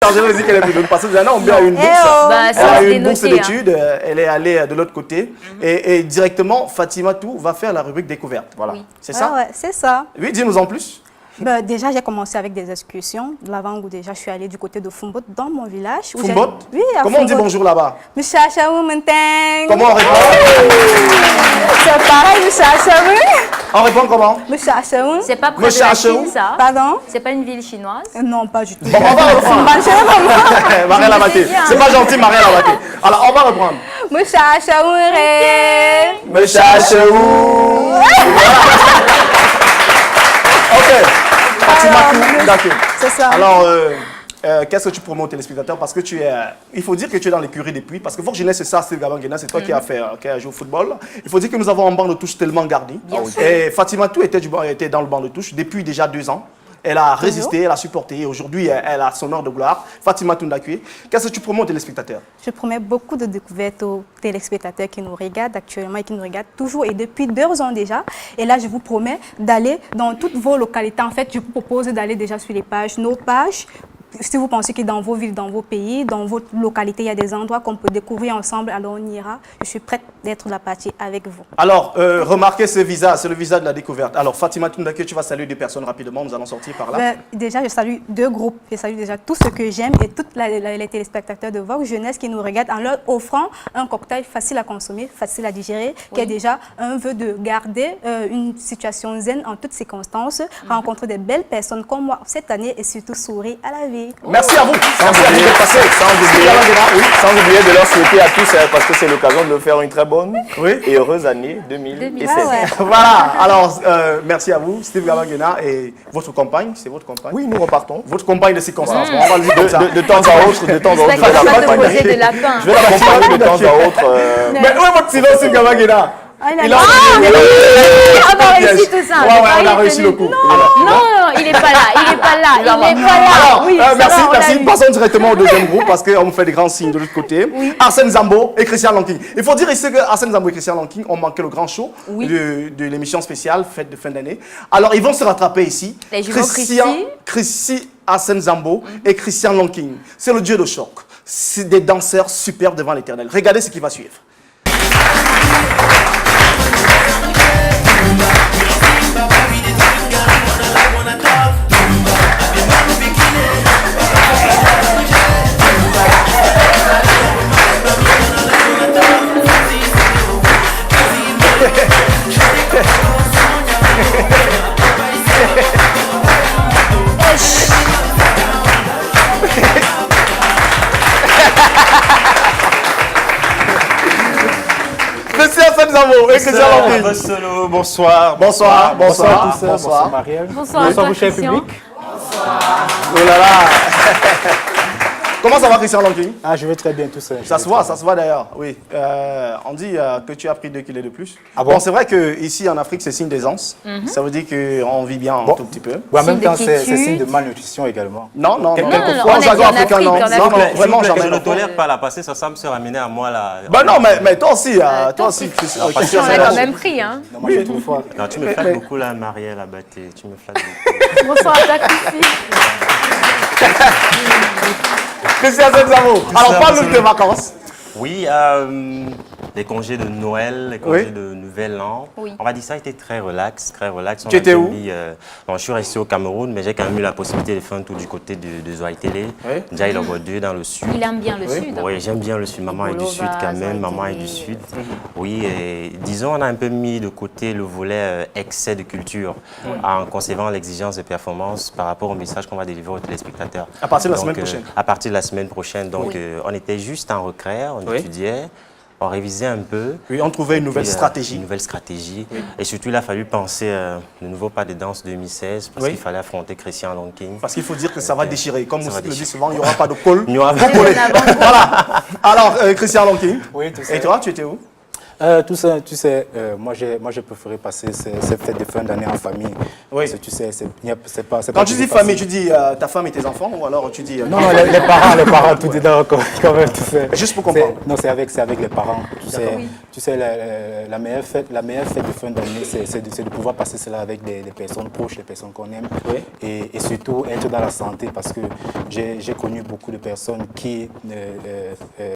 Angela dit qu'elle est prudente parce que Diana Ombi a eu une bourse. Elle a eu une bourse d'études. Elle est allée de l'autre côté. Et directement, Fatima Tou va faire la rubrique découverte. Voilà. C'est ça? Ouais, c'est ça. Oui, dis-nous en plus. Déjà, j'ai commencé avec des excursions. De l'avant où déjà, je suis allée du côté de Fumbot, dans mon village. Fumbot? Oui, à Comment on dit bonjour là-bas? Comment on répond? C'est pareil, On répond comment? C'est pas près de la Chine, ça? Pardon? C'est pas une ville chinoise? Non, pas du tout. Bon, on va reprendre. Marielle Abaté. C'est pas gentil, Marielle Abaté. Alors, on va reprendre. Ok. C'est ça. Alors, qu'est-ce que tu promets aux téléspectateurs? Parce que il faut dire que tu es dans l'écurie depuis. Parce que Vox Jeunesse, c'est ça, Steve Gabangena, c'est toi qui as joué au football. Il faut dire que nous avons un banc de touche tellement garni. Et Fatima Tou était dans le banc de touche depuis déjà 2 ans. Elle a résisté, elle a supporté. Aujourd'hui, elle a son heure de gloire. Fatima Toundakoué, qu'est-ce que tu promets aux téléspectateurs? Je promets beaucoup de découvertes aux téléspectateurs qui nous regardent actuellement et qui nous regardent toujours et depuis 2 ans déjà. Et là, je vous promets d'aller dans toutes vos localités. En fait, je vous propose d'aller déjà sur les pages, nos pages. Si vous pensez que dans vos villes, dans vos pays, dans votre localité, il y a des endroits qu'on peut découvrir ensemble, alors on ira. Je suis prête d'être la partie avec vous. Alors, remarquez ce visa, c'est le visa de la découverte. Alors, Fatima Toundakoué, tu vas saluer 2 personnes rapidement, nous allons sortir par là. Déjà, je salue 2 groupes. Je salue déjà tous ceux que j'aime et tous les téléspectateurs de Vox Jeunesse qui nous regardent en leur offrant un cocktail facile à consommer, facile à digérer, qui est déjà un vœu de garder une situation zen en toutes circonstances, rencontrer des belles personnes comme moi cette année et surtout sourire à la vie. Merci à vous. Sans oublier de leur souhaiter à tous, parce que c'est l'occasion de faire une très bonne et heureuse année 2016. Voilà, alors merci à vous, Steve Gabangena et votre compagne, c'est votre compagne? Oui, nous repartons. Votre compagne de circonstance, on va le dire comme ça. De temps à autre, je vais l'accompagner. Je vais l'accompagner de temps à autre. Mais où est votre silence, Steve Gabangena? On a réussi tout ça. On a réussi le coup. Non, il n'est pas là. Il n'est pas là. Alors, merci. Passons directement au deuxième groupe parce qu'on me fait des grands signes de l'autre côté. Arsène Zambo et Christian Lanking. Il faut dire ici que Arsène Zambo et Christian Lanking ont manqué le grand show de l'émission spéciale fête de fin d'année. Alors, ils vont se rattraper ici. Chrissy, Arsène Zambo et Christian Lanking. C'est le dieu de choc. C'est des danseurs superbes devant l'éternel. Regardez ce qui va suivre. Bonsoir. Bonsoir Marielle. Bonsoir vous, cher public. Oh là là. Comment ça va, Christian Lanking? Je vais très bien, tout ça. Ça se voit d'ailleurs, oui. On dit que tu as pris 2 kilos de plus. Bon, c'est vrai qu'ici en Afrique, c'est signe d'aisance. Ça veut dire qu'on vit bien un tout petit peu. En même temps, c'est signe de malnutrition également. Non. Quelquefois, non. Vraiment, je ne tolère pas la passer, ça me se ramener à moi là. Non, mais toi aussi, on a quand même pris, hein. Oui, non, tu me flattes beaucoup là, Marielle Abaté. Tu me flattes beaucoup. Bonsoir à ta Chrissy. Christian Zamo. Alors, parle-nous de vacances. Oui, les congés de Noël, les congés de Nouvel An. On va dire ça a été très relax. Tu étais où? Je suis resté au Cameroun, mais j'ai quand même eu la possibilité de faire un tour du côté de Zoaï Télé. Déjà, il a 2 dans le sud. Il aime bien le sud. Oui, j'aime bien le sud. Maman est du sud quand même. Maman est du sud. Oui, et disons, on a un peu mis de côté le volet excès de culture en concevant l'exigence de performance par rapport au message qu'on va délivrer aux téléspectateurs. À partir de la semaine prochaine. À partir de la semaine prochaine. Donc, on était juste en recré, on étudiait. On révisait un peu. Oui, on trouvait une nouvelle stratégie. Une nouvelle stratégie. Et surtout, il a fallu penser le nouveau pas de danse 2016 parce qu'il fallait affronter Christian Lanking. Parce qu'il faut dire que ça va déchirer. Comme on le dit souvent, il n'y aura pas de col. Il n'y aura pas de coller. Voilà. Alors, Christian Lanking. Oui, tout ça. Et toi, tu étais où? Tout ça, tu sais, moi j'ai préféré passer ces fêtes de fin d'année en famille. Oui. Parce que tu sais, c'est pas. Quand tu dis famille, tu dis ta femme et tes enfants ou alors tu dis. Non, les parents, tout est dans quand même, tu sais. Juste pour comprendre. Non, c'est avec les parents. Tu sais, la meilleure fête de fin d'année, c'est de pouvoir passer cela avec des personnes proches, les personnes qu'on aime. Oui. Et surtout être dans la santé parce que j'ai connu beaucoup de personnes qui